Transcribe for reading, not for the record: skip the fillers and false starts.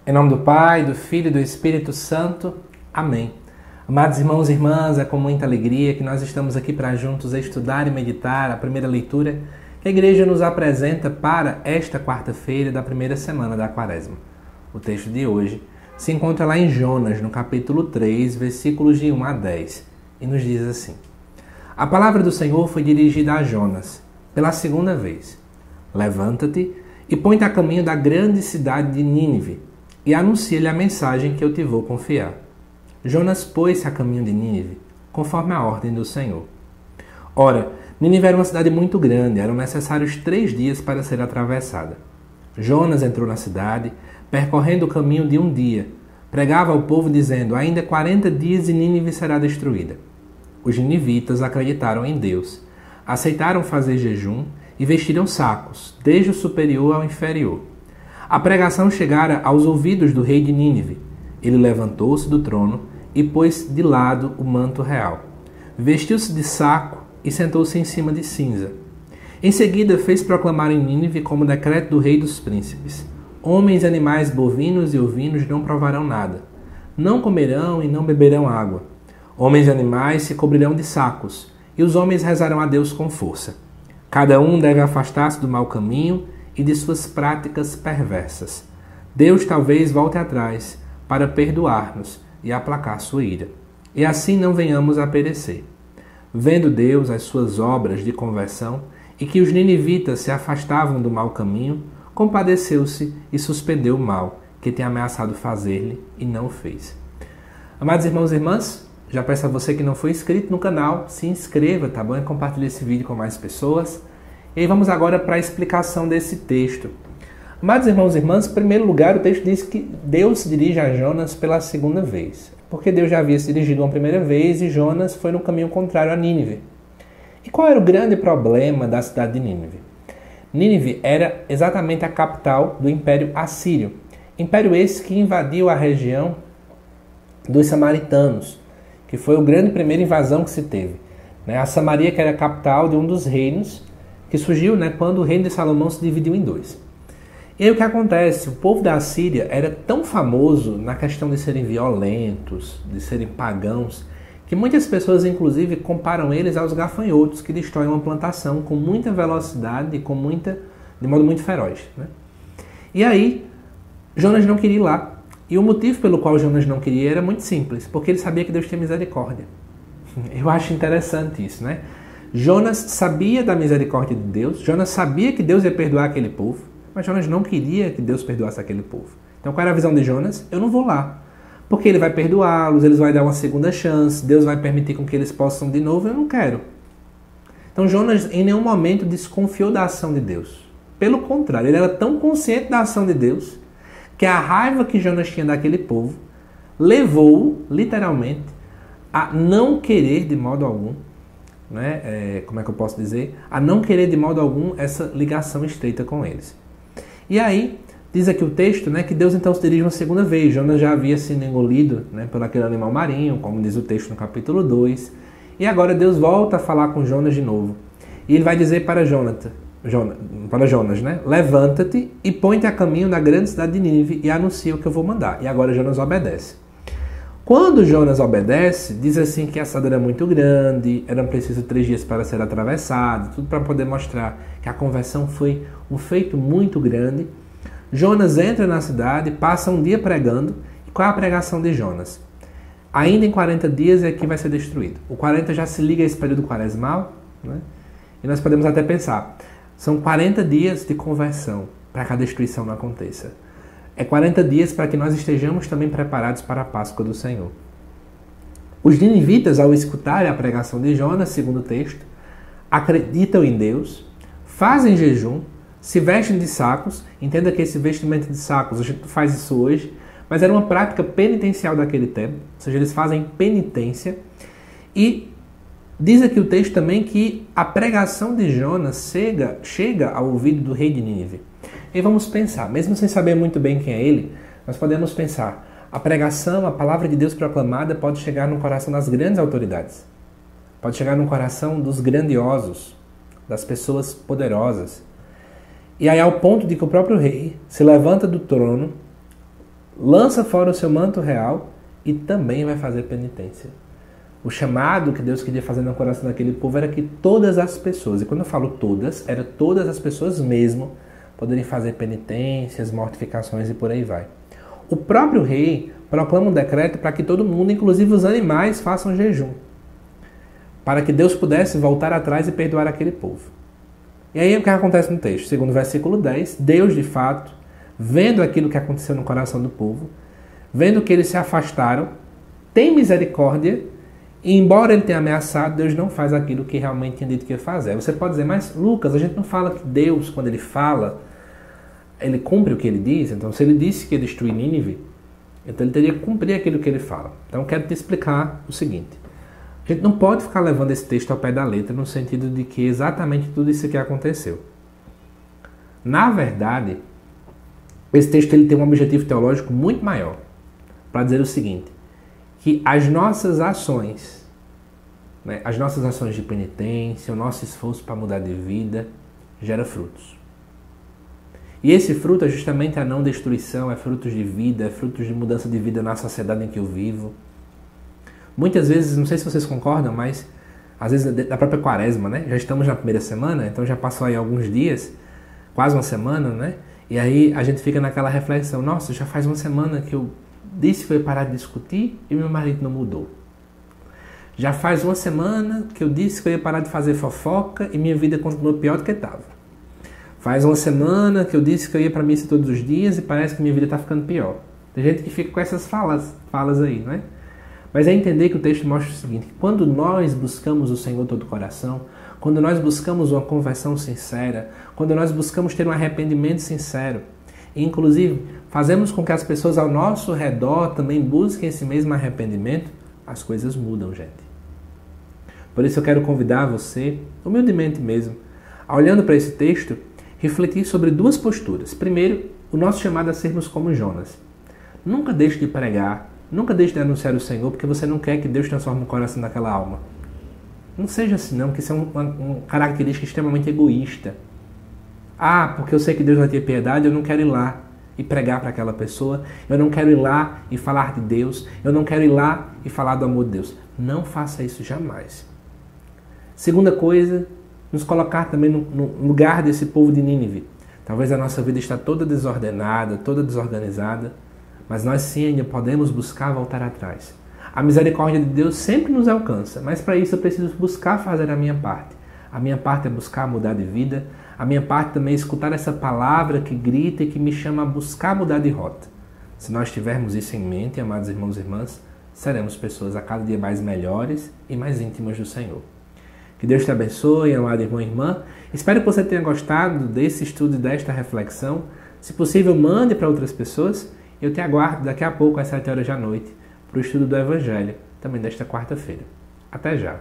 Em nome do Pai, do Filho e do Espírito Santo. Amém. Amados irmãos e irmãs, é com muita alegria que nós estamos aqui para juntos estudar e meditar a primeira leitura que a Igreja nos apresenta para esta quarta-feira da primeira semana da Quaresma. O texto de hoje se encontra lá em Jonas, no capítulo 3, versículos de 1 a 10, e nos diz assim: A palavra do Senhor foi dirigida a Jonas, pela segunda vez. Levanta-te e põe-te a caminho da grande cidade de Nínive, e anuncia-lhe a mensagem que eu te vou confiar. Jonas pôs-se a caminho de Nínive, conforme a ordem do Senhor. Ora, Nínive era uma cidade muito grande, eram necessários 3 dias para ser atravessada. Jonas entrou na cidade, percorrendo o caminho de um dia. Pregava ao povo dizendo: ainda 40 dias e Nínive será destruída. Os ninivitas acreditaram em Deus, aceitaram fazer jejum e vestiram sacos, desde o superior ao inferior. A pregação chegara aos ouvidos do rei de Nínive. Ele levantou-se do trono e pôs de lado o manto real. Vestiu-se de saco e sentou-se em cima de cinza. Em seguida fez proclamar em Nínive como decreto do rei dos príncipes: homens e animais bovinos e ovinos não provarão nada. Não comerão e não beberão água. Homens e animais se cobrirão de sacos, e os homens rezarão a Deus com força. Cada um deve afastar-se do mau caminho e de suas práticas perversas. Deus talvez volte atrás para perdoar-nos e aplacar sua ira, e assim não venhamos a perecer. Vendo Deus as suas obras de conversão e que os ninivitas se afastavam do mau caminho, compadeceu-se e suspendeu o mal que tinha ameaçado fazer-lhe e não o fez. Amados irmãos e irmãs, já peço a você que não foi inscrito no canal, se inscreva, tá bom? E compartilhe esse vídeo com mais pessoas. E aí vamos agora para a explicação desse texto. Amados irmãos e irmãs, em primeiro lugar, o texto diz que Deus se dirige a Jonas pela segunda vez. Porque Deus já havia se dirigido uma primeira vez e Jonas foi no caminho contrário a Nínive. E qual era o grande problema da cidade de Nínive? Nínive era exatamente a capital do Império Assírio. Império esse que invadiu a região dos samaritanos, que foi a grande primeira invasão que se teve. A Samaria, que era a capital de um dos reinos, que surgiu quando o reino de Salomão se dividiu em 2. E aí o que acontece? O povo da Assíria era tão famoso na questão de serem violentos, de serem pagãos, que muitas pessoas inclusive comparam eles aos gafanhotos que destroem uma plantação com muita velocidade e de modo muito feroz. E aí Jonas não queria ir lá. E o motivo pelo qual Jonas não queria ir era muito simples, porque ele sabia que Deus tinha misericórdia. Eu acho interessante isso, Jonas sabia da misericórdia de Deus, Jonas sabia que Deus ia perdoar aquele povo, mas Jonas não queria que Deus perdoasse aquele povo. Então qual era a visão de Jonas? Eu não vou lá, porque ele vai perdoá-los, ele vai dar uma segunda chance, Deus vai permitir com que eles possam de novo, eu não quero. Então Jonas em nenhum momento desconfiou da ação de Deus. Pelo contrário, ele era tão consciente da ação de Deus, que a raiva que Jonas tinha daquele povo levou-o, literalmente, a não querer de modo algum, como é que eu posso dizer? A não querer de modo algum essa ligação estreita com eles. E aí, diz aqui o texto, que Deus então se dirige uma segunda vez. Jonas já havia sido engolido por aquele animal marinho, como diz o texto no capítulo 2. E agora Deus volta a falar com Jonas de novo. E ele vai dizer para Jonas, levanta-te e põe-te a caminho da grande cidade de Nínive e anuncia o que eu vou mandar. E agora Jonas obedece. Quando Jonas obedece, diz assim que a cidade era muito grande, eram precisos 3 dias para ser atravessado, tudo para poder mostrar que a conversão foi um feito muito grande. Jonas entra na cidade, passa um dia pregando. E qual é a pregação de Jonas? Ainda em 40 dias é que vai ser destruído. O 40 já se liga a esse período quaresmal, E nós podemos até pensar, são 40 dias de conversão para que a destruição não aconteça. É 40 dias para que nós estejamos também preparados para a Páscoa do Senhor. Os ninivitas, ao escutarem a pregação de Jonas, segundo o texto, acreditam em Deus, fazem jejum, se vestem de sacos. Entenda que esse vestimento de sacos, a gente faz isso hoje, mas era uma prática penitencial daquele tempo, ou seja, eles fazem penitência. E diz aqui o texto também que a pregação de Jonas chega ao ouvido do rei de Nínive. E vamos pensar, mesmo sem saber muito bem quem é ele, nós podemos pensar, a pregação, a palavra de Deus proclamada pode chegar no coração das grandes autoridades. Pode chegar no coração dos grandiosos, das pessoas poderosas. E aí ao ponto de que o próprio rei se levanta do trono, lança fora o seu manto real e também vai fazer penitência. O chamado que Deus queria fazer no coração daquele povo era que todas as pessoas, e quando eu falo todas, era todas as pessoas mesmo, poderem fazer penitências, mortificações e por aí vai. O próprio rei proclama um decreto para que todo mundo, inclusive os animais, façam jejum, para que Deus pudesse voltar atrás e perdoar aquele povo. E aí o que acontece no texto? Segundo o versículo 10, Deus de fato, vendo aquilo que aconteceu no coração do povo, vendo que eles se afastaram, tem misericórdia, e embora ele tenha ameaçado, Deus não faz aquilo que realmente tinha dito que ia fazer. Você pode dizer, mas Lucas, a gente não fala que Deus, quando ele fala, ele cumpre o que ele diz? Então, se ele disse que ia destruir Nínive, então ele teria que cumprir aquilo que ele fala. Então, eu quero te explicar o seguinte. A gente não pode ficar levando esse texto ao pé da letra, no sentido de que exatamente tudo isso aqui aconteceu. Na verdade, esse texto ele tem um objetivo teológico muito maior, para dizer o seguinte, que as nossas ações, né, as nossas ações de penitência, o nosso esforço para mudar de vida, gera frutos. E esse fruto é justamente a não destruição, é frutos de vida, é frutos de mudança de vida na sociedade em que eu vivo. Muitas vezes, não sei se vocês concordam, mas às vezes da própria quaresma, né? Já estamos na primeira semana, então já passou aí alguns dias, quase uma semana, né? E aí a gente fica naquela reflexão, nossa, já faz uma semana que eu disse que eu ia parar de discutir e meu marido não mudou. Já faz uma semana que eu disse que eu ia parar de fazer fofoca e minha vida continuou pior do que estava. Faz uma semana que eu disse que eu ia para missa todos os dias e parece que minha vida está ficando pior. Tem gente que fica com essas falas aí, não é? Mas é entender que o texto mostra o seguinte, que quando nós buscamos o Senhor todo o coração, quando nós buscamos uma conversão sincera, quando nós buscamos ter um arrependimento sincero, e inclusive fazemos com que as pessoas ao nosso redor também busquem esse mesmo arrependimento, as coisas mudam, gente. Por isso eu quero convidar você, humildemente mesmo, olhando para esse texto, refletir sobre duas posturas. Primeiro, o nosso chamado a sermos como Jonas. Nunca deixe de pregar, nunca deixe de anunciar o Senhor, porque você não quer que Deus transforme o coração daquela alma. Não seja assim não, que isso é uma característica extremamente egoísta. Ah, porque eu sei que Deus vai ter piedade, eu não quero ir lá e pregar para aquela pessoa, eu não quero ir lá e falar de Deus, eu não quero ir lá e falar do amor de Deus. Não faça isso jamais. Segunda coisa, nos colocar também no lugar desse povo de Nínive. Talvez a nossa vida está toda desordenada, toda desorganizada, mas nós sim ainda podemos buscar voltar atrás. A misericórdia de Deus sempre nos alcança, mas para isso eu preciso buscar fazer a minha parte. A minha parte é buscar mudar de vida, a minha parte também é escutar essa palavra que grita e que me chama a buscar mudar de rota. Se nós tivermos isso em mente, amados irmãos e irmãs, seremos pessoas a cada dia mais melhores e mais íntimas do Senhor. Que Deus te abençoe, amado irmão e irmã. Espero que você tenha gostado desse estudo e desta reflexão. Se possível, mande para outras pessoas. Eu te aguardo daqui a pouco, às 7 horas da noite, para o estudo do Evangelho, também desta quarta-feira. Até já!